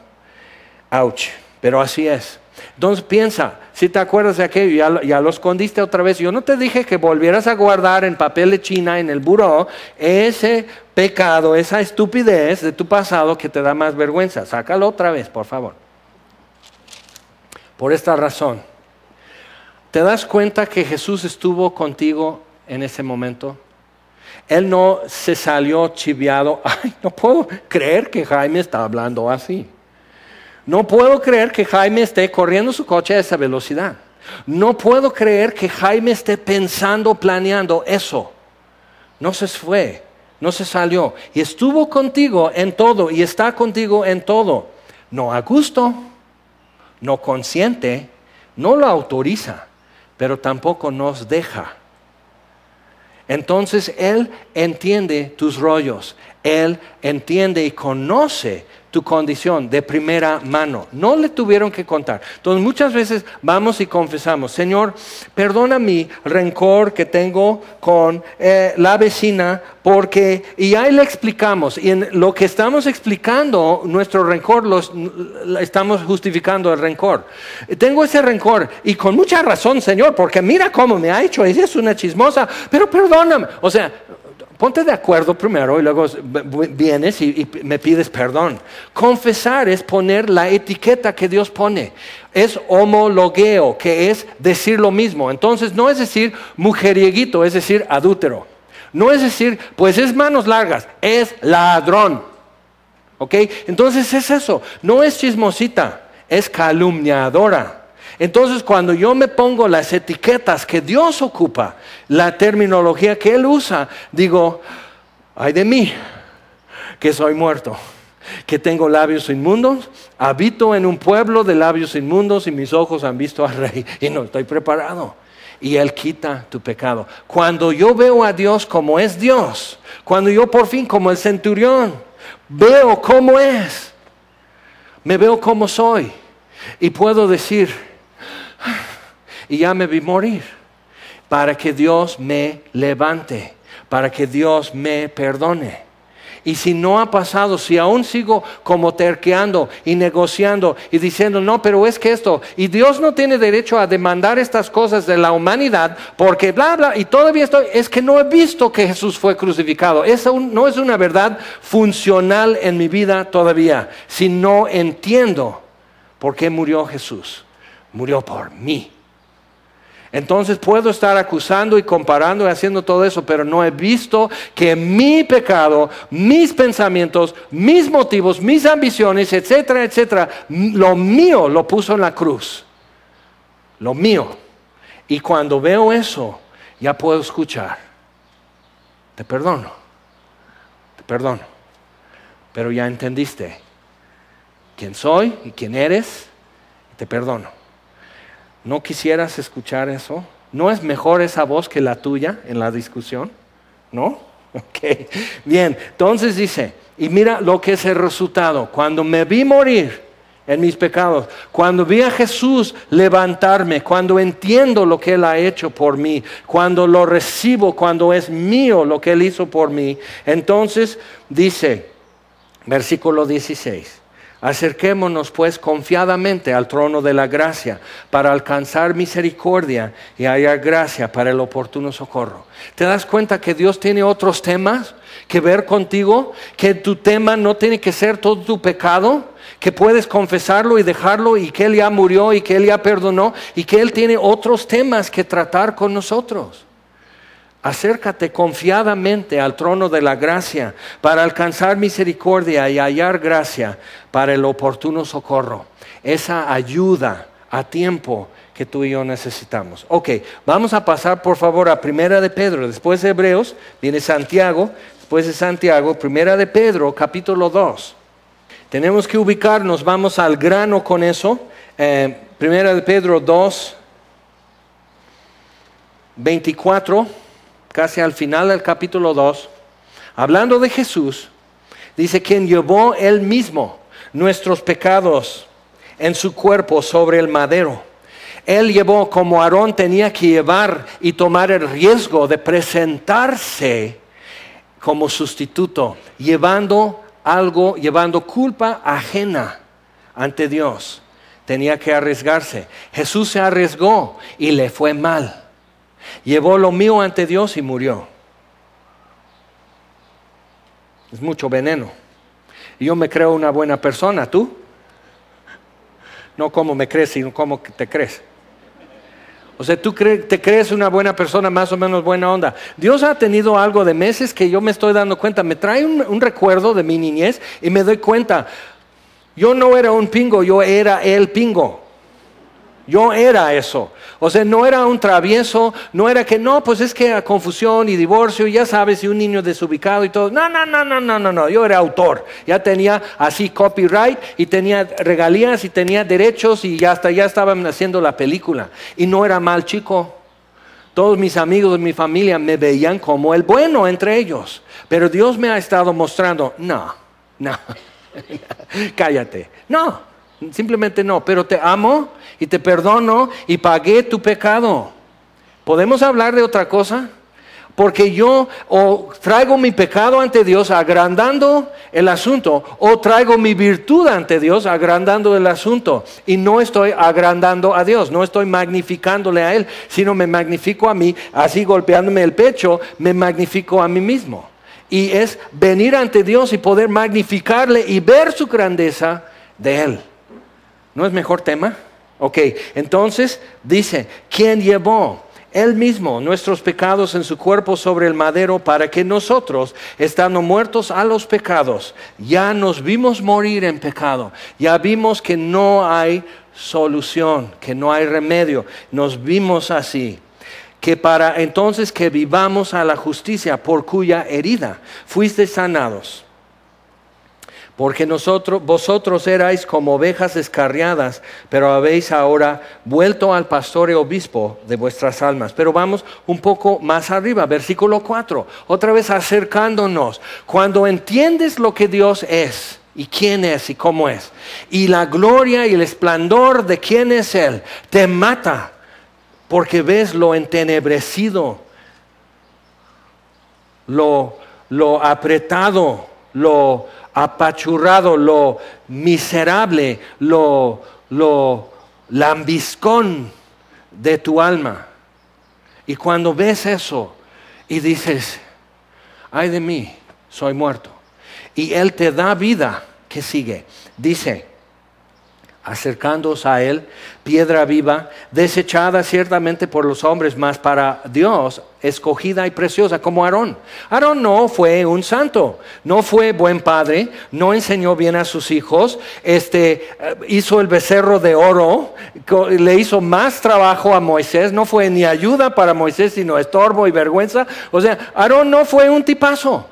Ouch, pero así es. Entonces piensa, si te acuerdas de aquello, ya lo escondiste otra vez. Yo no te dije que volvieras a guardar en papel de China, en el buró, ese pecado, esa estupidez de tu pasado que te da más vergüenza. Sácalo otra vez, por favor. Por esta razón, ¿te das cuenta que Jesús estuvo contigo en ese momento? Él no se salió chiviado. Ay, no puedo creer que Jaime está hablando así. No puedo creer que Jaime esté corriendo su coche a esa velocidad. No puedo creer que Jaime esté pensando, planeando eso. No se fue, no se salió. Y estuvo contigo en todo y está contigo en todo. No a gusto, no consiente, no lo autoriza, pero tampoco nos deja. Entonces Él entiende tus rollos. Él entiende y conoce tu condición de primera mano. No le tuvieron que contar. Entonces muchas veces vamos y confesamos, Señor, perdona mi rencor que tengo con la vecina, y ahí le explicamos, y en lo que estamos explicando nuestro rencor, estamos justificando el rencor. Tengo ese rencor y con mucha razón, Señor, porque mira cómo me ha hecho, ella es una chismosa, pero perdóname. O sea, ponte de acuerdo primero y luego vienes y me pides perdón. Confesar es poner la etiqueta que Dios pone. Es homologueo, que es decir lo mismo. Entonces no es decir mujerieguito, es decir adúltero. No es decir, pues es manos largas, es ladrón. ¿Ok? Entonces es eso. No es chismosita, es calumniadora. Entonces cuando yo me pongo las etiquetas que Dios ocupa, la terminología que Él usa, digo, ay de mí, que soy muerto, que tengo labios inmundos, habito en un pueblo de labios inmundos y mis ojos han visto al Rey y no estoy preparado. Y Él quita tu pecado. Cuando yo veo a Dios como es Dios, cuando yo por fin como el centurión veo cómo es, me veo como soy y puedo decir, y ya me vi morir, para que Dios me levante, para que Dios me perdone. Y si no ha pasado, si aún sigo como terqueando y negociando y diciendo, no, pero es que esto, y Dios no tiene derecho a demandar estas cosas de la humanidad, porque bla, bla, y todavía es que no he visto que Jesús fue crucificado. Eso no es una verdad funcional en mi vida todavía, si no entiendo por qué murió Jesús. Murió por mí. Entonces puedo estar acusando y comparando y haciendo todo eso, pero no he visto que mi pecado, mis pensamientos, mis motivos, mis ambiciones, etcétera, etcétera, lo mío lo puso en la cruz. Lo mío. Y cuando veo eso, ya puedo escuchar. Te perdono. Pero ya entendiste quién soy y quién eres. Te perdono. ¿No quisieras escuchar eso? ¿No es mejor esa voz que la tuya en la discusión? ¿No? Ok. Bien, entonces dice, y mira lo que es el resultado. Cuando me vi morir en mis pecados, cuando vi a Jesús levantarme, cuando entiendo lo que Él ha hecho por mí, cuando lo recibo, cuando es mío lo que Él hizo por mí, entonces dice, versículo 16. Acerquémonos pues confiadamente al trono de la gracia para alcanzar misericordia y hallar gracia para el oportuno socorro. ¿Te das cuenta que Dios tiene otros temas que ver contigo? Que tu tema no tiene que ser todo tu pecado, que puedes confesarlo y dejarlo, y que Él ya murió y que Él ya perdonó, y que Él tiene otros temas que tratar con nosotros. Acércate confiadamente al trono de la gracia para alcanzar misericordia y hallar gracia para el oportuno socorro. Esa ayuda a tiempo que tú y yo necesitamos. Ok, vamos a pasar por favor a Primera de Pedro. Después de Hebreos viene Santiago. Después de Santiago, Primera de Pedro, capítulo 2. Tenemos que ubicarnos, vamos al grano con eso. Primera de Pedro 2, 24, casi al final del capítulo 2, hablando de Jesús, dice: quien llevó él mismo nuestros pecados en su cuerpo sobre el madero. Él llevó, como Aarón tenía que llevar y tomar el riesgo de presentarse como sustituto, llevando culpa ajena ante Dios. Tenía que arriesgarse. Jesús se arriesgó y le fue mal. Llevó lo mío ante Dios y murió. Es mucho veneno. Y yo me creo una buena persona, ¿tú? No como me crees, sino como te crees. O sea, tú te crees una buena persona, más o menos buena onda. Dios ha tenido algo de meses que yo me estoy dando cuenta. Me trae un recuerdo de mi niñez y me doy cuenta. Yo no era un pingo, yo era el pingo. Yo era eso. O sea, no era un travieso, no era que no, pues es que confusión y divorcio, ya sabes, y un niño desubicado y todo. No. Yo era autor. Ya tenía así copyright y tenía regalías y tenía derechos y ya estaban haciendo la película. Y no era mal chico. Todos mis amigos de mi familia me veían como el bueno entre ellos. Pero Dios me ha estado mostrando, no. Cállate. No. Simplemente no, pero te amo y te perdono y pagué tu pecado. ¿Podemos hablar de otra cosa? Porque yo o traigo mi pecado ante Dios agrandando el asunto, o traigo mi virtud ante Dios agrandando el asunto, y no estoy agrandando a Dios, no estoy magnificándole a Él, sino me magnifico a mí, así golpeándome el pecho, me magnifico a mí mismo. Y es venir ante Dios y poder magnificarle y ver su grandeza de Él. ¿No es mejor tema? Ok, entonces dice, ¿quién llevó él mismo nuestros pecados en su cuerpo sobre el madero para que nosotros, estando muertos a los pecados, ya nos vimos morir en pecado, ya vimos que no hay solución, que no hay remedio, nos vimos así, que para entonces que vivamos a la justicia, por cuya herida fuisteis sanados. Porque vosotros erais como ovejas descarriadas, pero habéis ahora vuelto al pastor y obispo de vuestras almas. Pero vamos un poco más arriba, versículo 4, otra vez acercándonos. Cuando entiendes lo que Dios es, y quién es y cómo es, y la gloria y el esplendor de quién es Él, te mata, porque ves lo entenebrecido, lo apretado, lo apachurrado, lo miserable, lo lambiscón de tu alma. Y cuando ves eso y dices, ay de mí, soy muerto, y Él te da vida, ¿qué sigue? Dice, acercándoos a Él, piedra viva, desechada ciertamente por los hombres, mas para Dios escogida y preciosa, como Aarón. Aarón no fue un santo, no fue buen padre, no enseñó bien a sus hijos, hizo el becerro de oro, le hizo más trabajo a Moisés, no fue ni ayuda para Moisés, sino estorbo y vergüenza. O sea, Aarón no fue un tipazo.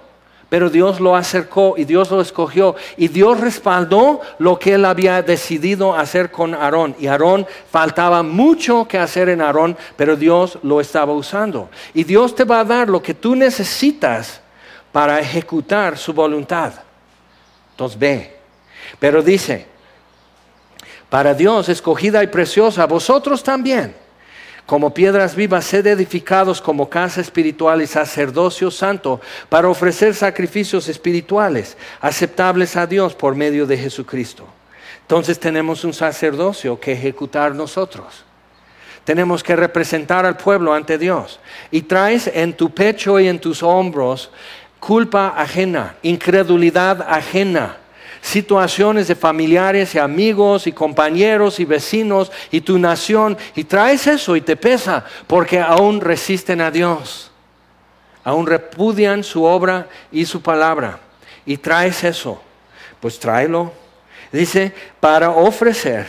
Pero Dios lo acercó y Dios lo escogió y Dios respaldó lo que Él había decidido hacer con Aarón. Y Aarón, faltaba mucho que hacer en Aarón, pero Dios lo estaba usando. Y Dios te va a dar lo que tú necesitas para ejecutar su voluntad. Entonces ve. Pero dice, para Dios escogida y preciosa, vosotros también, como piedras vivas, sed edificados como casa espiritual y sacerdocio santo, para ofrecer sacrificios espirituales, aceptables a Dios por medio de Jesucristo. Entonces tenemos un sacerdocio que ejecutar nosotros. Tenemos que representar al pueblo ante Dios. Y traes en tu pecho y en tus hombros culpa ajena, incredulidad ajena, situaciones de familiares y amigos y compañeros y vecinos y tu nación, y traes eso y te pesa porque aún resisten a Dios, aún repudian su obra y su palabra, y traes eso, pues tráelo. Dice, para ofrecer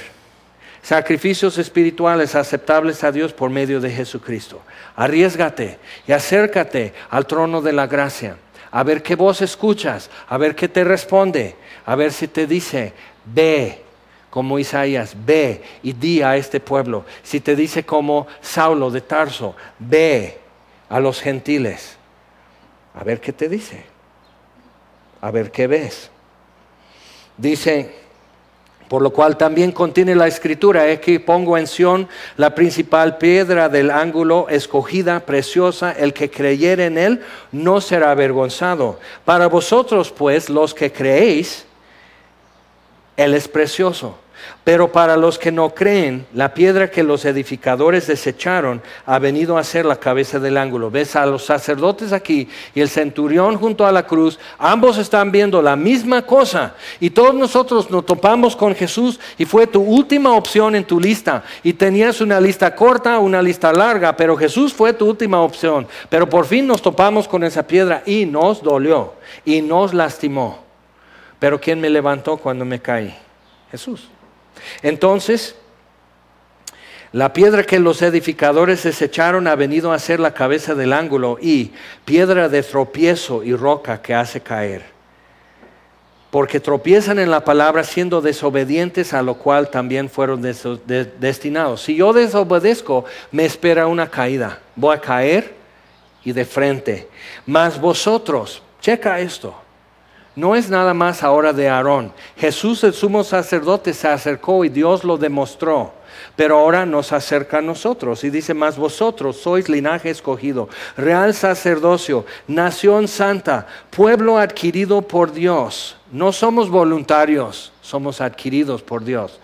sacrificios espirituales aceptables a Dios por medio de Jesucristo. Arriésgate y acércate al trono de la gracia, a ver qué voz escuchas, a ver qué te responde, A ver si te dice, ve, como Isaías, ve y di a este pueblo. Si te dice como Saulo de Tarso, ve a los gentiles. A ver qué te dice. A ver qué ves. Dice, por lo cual también contiene la escritura, que pongo en Sión la principal piedra del ángulo, escogida, preciosa, el que creyere en él no será avergonzado. Para vosotros pues, los que creéis, él es precioso. Pero para los que no creen, la piedra que los edificadores desecharon ha venido a ser la cabeza del ángulo. Ves a los sacerdotes aquí y el centurión junto a la cruz, ambos están viendo la misma cosa. Y todos nosotros nos topamos con Jesús y fue tu última opción en tu lista. Y tenías una lista corta, una lista larga, pero Jesús fue tu última opción. Pero por fin nos topamos con esa piedra y nos dolió y nos lastimó. Pero ¿quién me levantó cuando me caí? Jesús. Entonces, la piedra que los edificadores desecharon ha venido a ser la cabeza del ángulo y piedra de tropiezo y roca que hace caer. Porque tropiezan en la palabra siendo desobedientes, a lo cual también fueron destinados. Si yo desobedezco, me espera una caída. Voy a caer y de frente. Mas vosotros, checa esto. No es nada más ahora de Aarón. Jesús, el sumo sacerdote, se acercó y Dios lo demostró. Pero ahora nos acerca a nosotros y dice, mas vosotros sois linaje escogido, real sacerdocio, nación santa, pueblo adquirido por Dios. No somos voluntarios, somos adquiridos por Dios.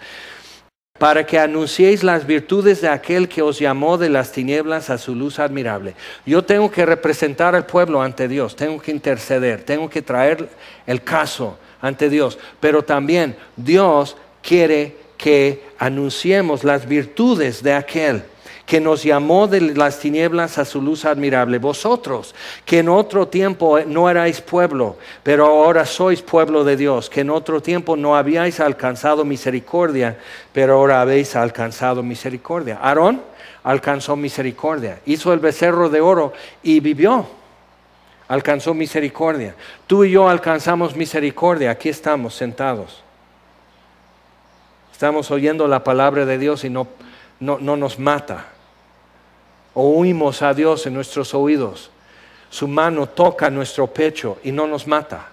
Para que anunciéis las virtudes de aquel que os llamó de las tinieblas a su luz admirable. Yo tengo que representar al pueblo ante Dios, tengo que interceder, tengo que traer el caso ante Dios. Pero también Dios quiere que anunciemos las virtudes de aquel que nos llamó de las tinieblas a su luz admirable. Vosotros, que en otro tiempo no erais pueblo, pero ahora sois pueblo de Dios, que en otro tiempo no habíais alcanzado misericordia, pero ahora habéis alcanzado misericordia. Aarón alcanzó misericordia, hizo el becerro de oro y vivió, alcanzó misericordia. Tú y yo alcanzamos misericordia, aquí estamos sentados. Estamos oyendo la palabra de Dios y no nos mata. Oímos a Dios en nuestros oídos. Su mano toca nuestro pecho y no nos mata.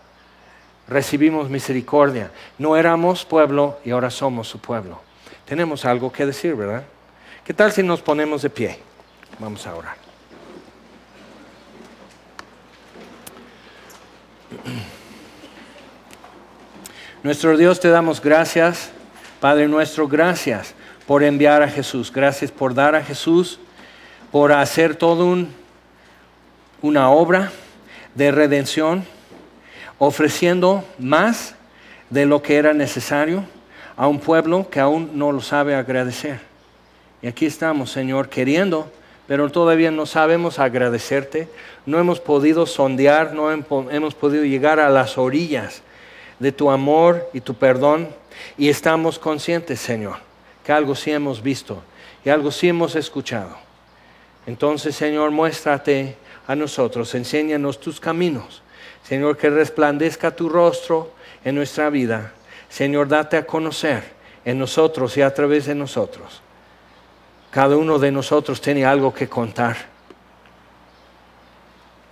Recibimos misericordia. No éramos pueblo y ahora somos su pueblo. Tenemos algo que decir, ¿verdad? ¿Qué tal si nos ponemos de pie? Vamos a orar. Nuestro Dios, te damos gracias. Padre nuestro, gracias por enviar a Jesús. Gracias por dar a Jesús, por hacer toda una obra de redención, ofreciendo más de lo que era necesario a un pueblo que aún no lo sabe agradecer. Y aquí estamos, Señor, queriendo, pero todavía no sabemos agradecerte. No hemos podido sondear, no hemos podido llegar a las orillas de tu amor y tu perdón. Y estamos conscientes, Señor, que algo sí hemos visto y algo sí hemos escuchado. Entonces, Señor, muéstrate a nosotros, enséñanos tus caminos. Señor, que resplandezca tu rostro en nuestra vida. Señor, date a conocer en nosotros y a través de nosotros. Cada uno de nosotros tiene algo que contar.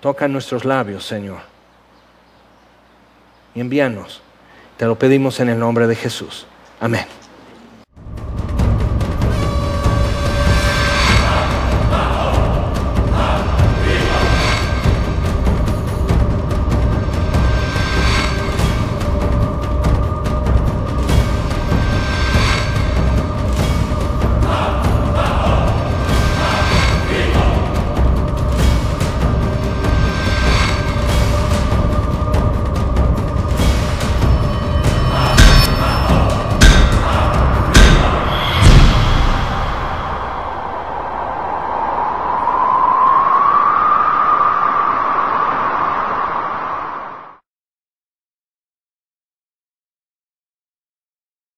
Toca nuestros labios, Señor. Y envíanos. Te lo pedimos en el nombre de Jesús. Amén.